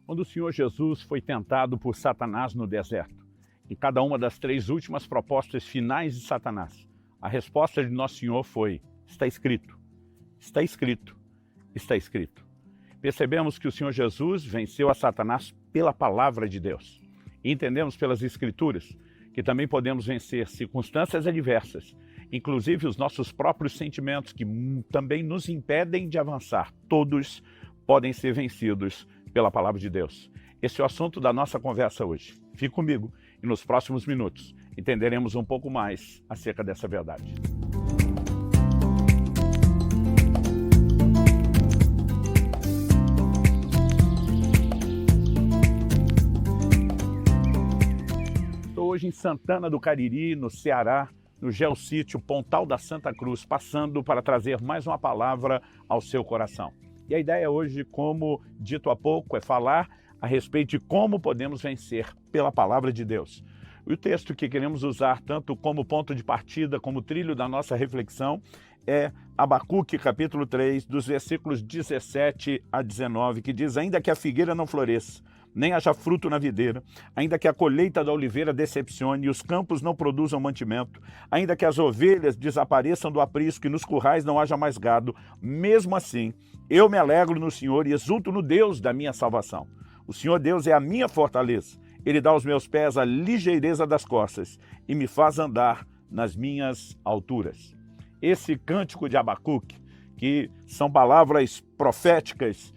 Quando o Senhor Jesus foi tentado por Satanás no deserto, em cada uma das três últimas propostas finais de Satanás, a resposta de Nosso Senhor foi: está escrito, está escrito, está escrito. Percebemos que o Senhor Jesus venceu a Satanás pela palavra de Deus. E entendemos pelas Escrituras que também podemos vencer circunstâncias adversas, inclusive os nossos próprios sentimentos que também nos impedem de avançar. Todos podem ser vencidos pela palavra de Deus. Esse é o assunto da nossa conversa hoje. Fique comigo e nos próximos minutos entenderemos um pouco mais acerca dessa verdade. Estou hoje em Santana do Cariri, no Ceará, no Geossítio Pontal da Santa Cruz, passando para trazer mais uma palavra ao seu coração. E a ideia hoje, como dito há pouco, é falar a respeito de como podemos vencer pela palavra de Deus. E o texto que queremos usar tanto como ponto de partida, como trilho da nossa reflexão, é Abacuque, capítulo 3, dos versículos 17 a 19, que diz: ainda que a figueira não floresça, nem haja fruto na videira, ainda que a colheita da oliveira decepcione e os campos não produzam mantimento, ainda que as ovelhas desapareçam do aprisco e nos currais não haja mais gado, mesmo assim, eu me alegro no Senhor e exulto no Deus da minha salvação. O Senhor Deus é a minha fortaleza. Ele dá aos meus pés a ligeireza das costas e me faz andar nas minhas alturas. Esse cântico de Abacuque, que são palavras proféticas,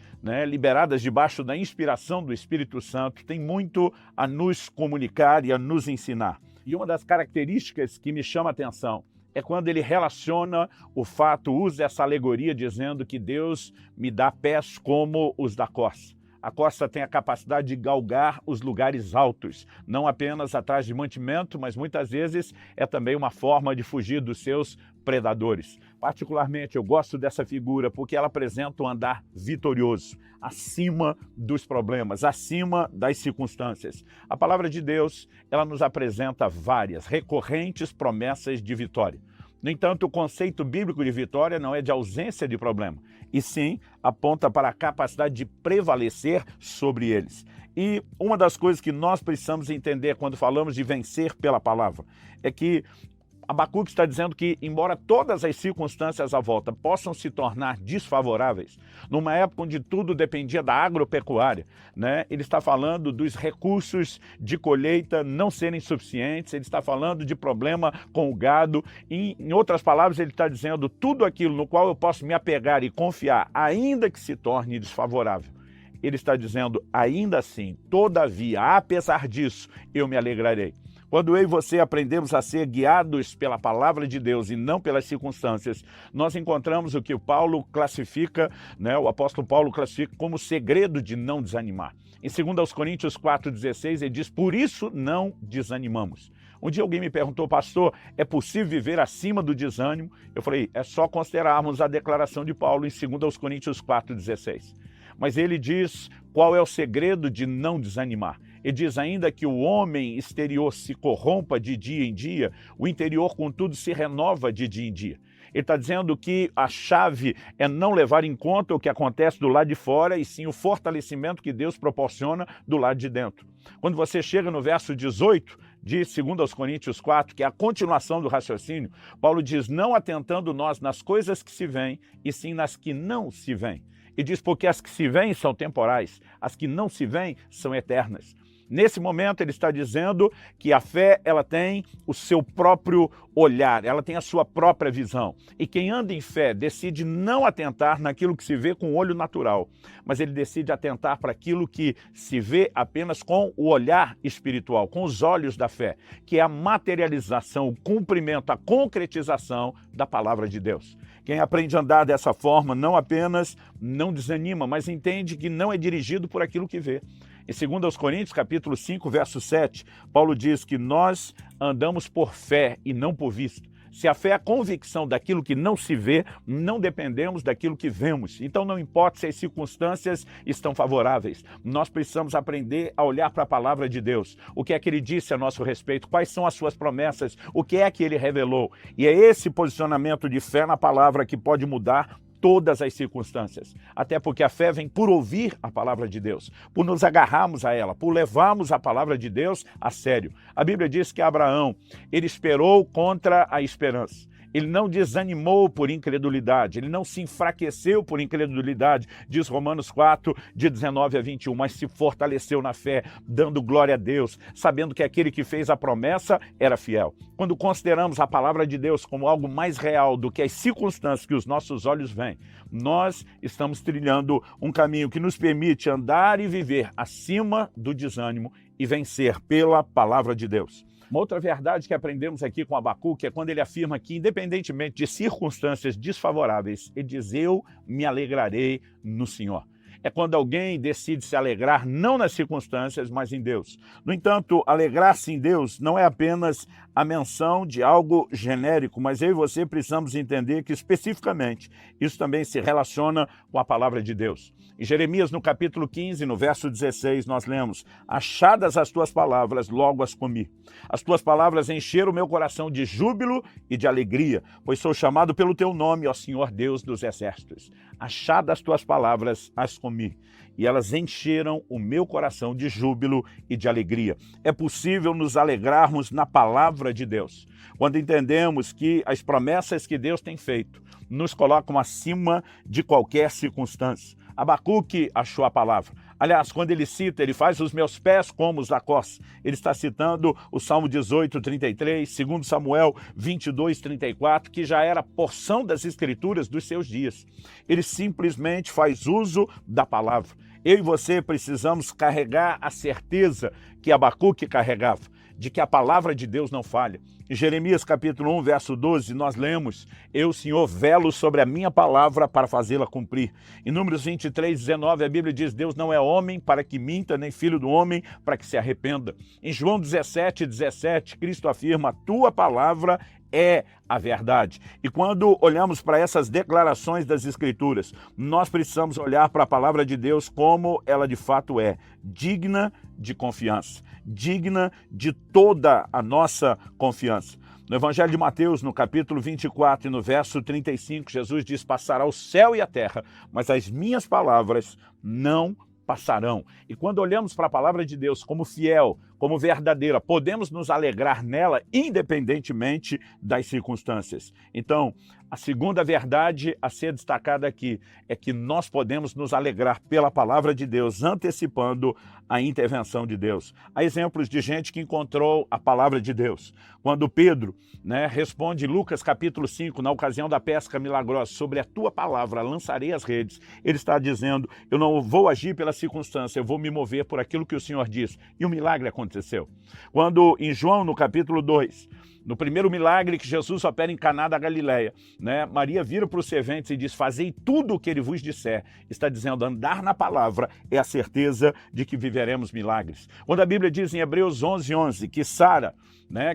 liberadas debaixo da inspiração do Espírito Santo, tem muito a nos comunicar e a nos ensinar. E uma das características que me chama a atenção é quando ele relaciona o fato, usa essa alegoria dizendo que Deus me dá pés como os da corça. A corça tem a capacidade de galgar os lugares altos, não apenas atrás de mantimento, mas muitas vezes é também uma forma de fugir dos seus predadores. Particularmente eu gosto dessa figura porque ela apresenta um andar vitorioso, acima dos problemas, acima das circunstâncias. A palavra de Deus, ela nos apresenta várias, recorrentes promessas de vitória. No entanto, o conceito bíblico de vitória não é de ausência de problema, e sim aponta para a capacidade de prevalecer sobre eles. E uma das coisas que nós precisamos entender quando falamos de vencer pela palavra é que Abacuque está dizendo que, embora todas as circunstâncias à volta possam se tornar desfavoráveis, numa época onde tudo dependia da agropecuária, ele está falando dos recursos de colheita não serem suficientes, ele está falando de problema com o gado, em outras palavras, ele está dizendo tudo aquilo no qual eu posso me apegar e confiar, ainda que se torne desfavorável. Ele está dizendo, ainda assim, todavia, apesar disso, eu me alegrarei. Quando eu e você aprendemos a ser guiados pela palavra de Deus e não pelas circunstâncias, nós encontramos o que o Paulo classifica, o apóstolo Paulo classifica como segredo de não desanimar. Em 2 Coríntios 4,16, ele diz, por isso não desanimamos. Um dia alguém me perguntou, pastor, é possível viver acima do desânimo? Eu falei, é só considerarmos a declaração de Paulo em 2 Coríntios 4,16. Mas ele diz qual é o segredo de não desanimar. Ele diz, ainda que o homem exterior se corrompa de dia em dia, o interior, contudo, se renova de dia em dia. Ele está dizendo que a chave é não levar em conta o que acontece do lado de fora, e sim o fortalecimento que Deus proporciona do lado de dentro. Quando você chega no verso 18 de 2 Coríntios 4, que é a continuação do raciocínio, Paulo diz, não atentando nós nas coisas que se veem, e sim nas que não se veem. E diz, porque as que se veem são temporais, as que não se veem são eternas. Nesse momento ele está dizendo que a fé ela tem o seu próprio olhar, ela tem a sua própria visão. E quem anda em fé decide não atentar naquilo que se vê com o olho natural, mas ele decide atentar para aquilo que se vê apenas com o olhar espiritual, com os olhos da fé, que é a materialização, o cumprimento, a concretização da palavra de Deus. Quem aprende a andar dessa forma não apenas não desanima, mas entende que não é dirigido por aquilo que vê. Em 2 Coríntios, capítulo 5, verso 7, Paulo diz que nós andamos por fé e não por vista. Se a fé é a convicção daquilo que não se vê, não dependemos daquilo que vemos. Então não importa se as circunstâncias estão favoráveis. Nós precisamos aprender a olhar para a palavra de Deus. O que é que ele disse a nosso respeito? Quais são as suas promessas? O que é que ele revelou? E é esse posicionamento de fé na palavra que pode mudar todas as circunstâncias. Até porque a fé vem por ouvir a palavra de Deus, por nos agarrarmos a ela, por levarmos a palavra de Deus a sério. A Bíblia diz que Abraão, ele esperou contra a esperança. Ele não desanimou por incredulidade, ele não se enfraqueceu por incredulidade, diz Romanos 4, de 19 a 21, mas se fortaleceu na fé, dando glória a Deus, sabendo que aquele que fez a promessa era fiel. Quando consideramos a palavra de Deus como algo mais real do que as circunstâncias que os nossos olhos veem, nós estamos trilhando um caminho que nos permite andar e viver acima do desânimo e vencer pela palavra de Deus. Uma outra verdade que aprendemos aqui com Abacuque é quando ele afirma que, independentemente de circunstâncias desfavoráveis, ele diz: eu me alegrarei no Senhor. É quando alguém decide se alegrar não nas circunstâncias, mas em Deus. No entanto, alegrar-se em Deus não é apenas a menção de algo genérico, mas eu e você precisamos entender que, especificamente, isso também se relaciona com a palavra de Deus. Em Jeremias, no capítulo 15, no verso 16, nós lemos: achadas as tuas palavras, logo as comi. As tuas palavras encheram o meu coração de júbilo e de alegria, pois sou chamado pelo teu nome, ó Senhor Deus dos exércitos. Achadas as tuas palavras, as comi, e elas encheram o meu coração de júbilo e de alegria. É possível nos alegrarmos na palavra de Deus, quando entendemos que as promessas que Deus tem feito nos colocam acima de qualquer circunstância. Abacuque achou a palavra. Aliás, quando ele cita, ele faz os meus pés como os da costa. Ele está citando o Salmo 18, 33, 2 Samuel 22, 34, que já era porção das escrituras dos seus dias. Ele simplesmente faz uso da palavra. Eu e você precisamos carregar a certeza que Abacuque carregava, de que a palavra de Deus não falha. Em Jeremias capítulo 1, verso 12, nós lemos: eu, Senhor, velo sobre a minha palavra para fazê-la cumprir. Em Números 23, 19, a Bíblia diz: Deus não é homem para que minta, nem filho do homem para que se arrependa. Em João 17, 17, Cristo afirma: a tua palavra é a verdade. E quando olhamos para essas declarações das Escrituras, nós precisamos olhar para a palavra de Deus como ela de fato é, digna de confiança, digna de toda a nossa confiança. No Evangelho de Mateus, no capítulo 24 e no verso 35, Jesus diz: passará o céu e a terra, mas as minhas palavras não passarão. E quando olhamos para a palavra de Deus como fiel, como verdadeira, podemos nos alegrar nela independentemente das circunstâncias. Então, a segunda verdade a ser destacada aqui é que nós podemos nos alegrar pela palavra de Deus, antecipando a intervenção de Deus. Há exemplos de gente que encontrou a palavra de Deus. Quando Pedro, responde em Lucas capítulo 5, na ocasião da pesca milagrosa: sobre a tua palavra lançarei as redes, ele está dizendo: eu não vou agir pela circunstância, eu vou me mover por aquilo que o Senhor diz. E o milagre aconteceu. Quando em João, no capítulo 2, no primeiro milagre que Jesus opera em Caná da Galileia, Maria vira para os serventes e diz: fazei tudo o que ele vos disser. Está dizendo: andar na palavra é a certeza de que viveremos milagres. Quando a Bíblia diz em Hebreus 11, 11, que Sara,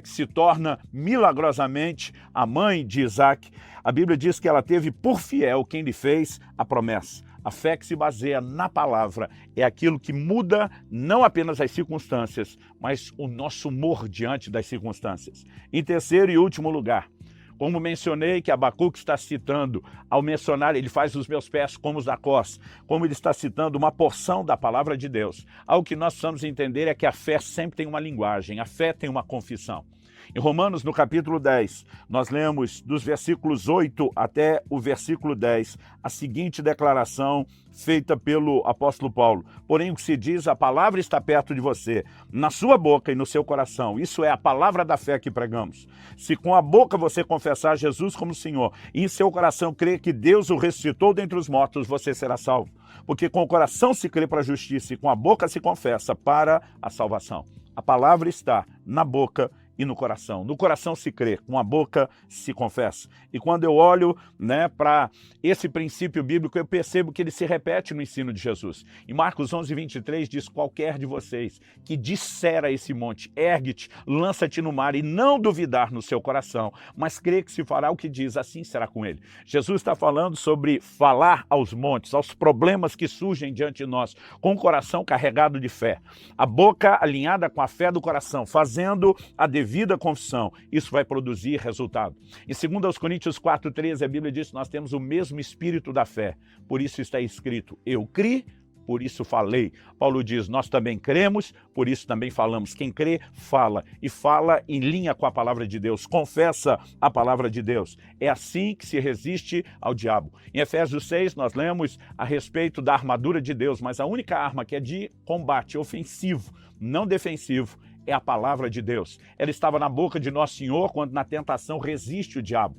que se torna milagrosamente a mãe de Isaac, a Bíblia diz que ela teve por fiel quem lhe fez a promessa. A fé que se baseia na palavra é aquilo que muda não apenas as circunstâncias, mas o nosso humor diante das circunstâncias. Em terceiro e último lugar, como mencionei que Abacuque está citando, ao mencionar, ele faz os meus pés como os da costa, como ele está citando uma porção da palavra de Deus. Algo que nós precisamos entender é que a fé sempre tem uma linguagem, a fé tem uma confissão. Em Romanos, no capítulo 10, nós lemos dos versículos 8 até o versículo 10, a seguinte declaração feita pelo apóstolo Paulo: porém o que se diz, a palavra está perto de você, na sua boca e no seu coração. Isso é a palavra da fé que pregamos. Se com a boca você confessar Jesus como Senhor e em seu coração crer que Deus o ressuscitou dentre os mortos, você será salvo. Porque com o coração se crê para a justiça e com a boca se confessa para a salvação. A palavra está na boca e no coração. No coração se crê, com a boca se confessa. E quando eu olho para esse princípio bíblico, eu percebo que ele se repete no ensino de Jesus. Em Marcos 11, 23 diz: qualquer de vocês que disser a esse monte, ergue-te, lança-te no mar, e não duvidar no seu coração, mas crê que se fará o que diz, assim será com ele. Jesus está falando sobre falar aos montes, aos problemas que surgem diante de nós, com o coração carregado de fé. A boca alinhada com a fé do coração, fazendo a devida devida confissão, isso vai produzir resultado. Em 2 Coríntios 4:13, a Bíblia diz que nós temos o mesmo espírito da fé. Por isso está escrito, eu criei, por isso falei. Paulo diz, nós também cremos, por isso também falamos. Quem crê, fala. E fala em linha com a palavra de Deus. Confessa a palavra de Deus. É assim que se resiste ao diabo. Em Efésios 6, nós lemos a respeito da armadura de Deus, mas a única arma que é de combate ofensivo, não defensivo, é a palavra de Deus. Ela estava na boca de Nosso Senhor quando na tentação resiste o diabo.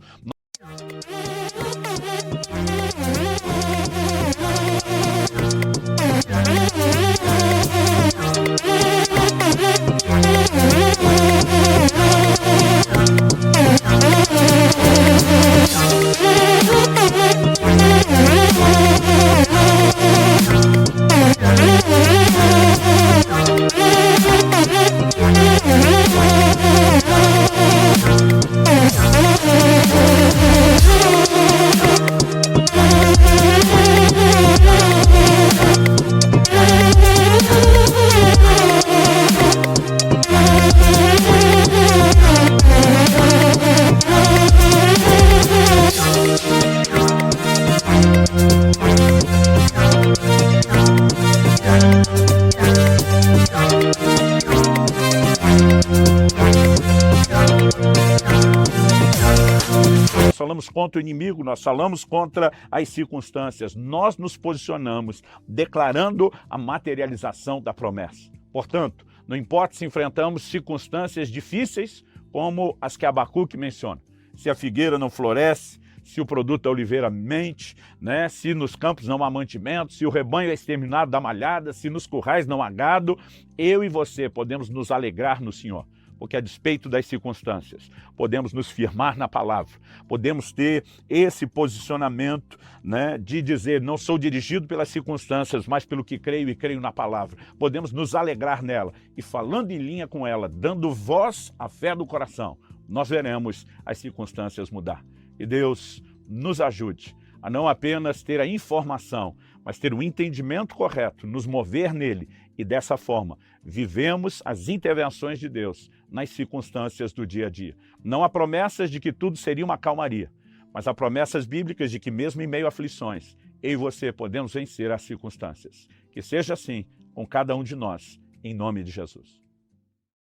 Nós falamos contra o inimigo, nós falamos contra as circunstâncias, nós nos posicionamos declarando a materialização da promessa. Portanto, não importa se enfrentamos circunstâncias difíceis como as que Abacuque menciona, se a figueira não floresce, se o produto da oliveira mente, né? Se nos campos não há mantimento, se o rebanho é exterminado da malhada, se nos currais não há gado, eu e você podemos nos alegrar no Senhor. Porque a despeito das circunstâncias, podemos nos firmar na palavra, podemos ter esse posicionamento, né, de dizer, não sou dirigido pelas circunstâncias, mas pelo que creio e creio na palavra. Podemos nos alegrar nela e falando em linha com ela, dando voz à fé do coração, nós veremos as circunstâncias mudar. E Deus nos ajude a não apenas ter a informação, mas ter o entendimento correto, nos mover nele e dessa forma vivemos as intervenções de Deus nas circunstâncias do dia a dia. Não há promessas de que tudo seria uma calmaria, mas há promessas bíblicas de que mesmo em meio a aflições, eu e você podemos vencer as circunstâncias. Que seja assim com cada um de nós, em nome de Jesus.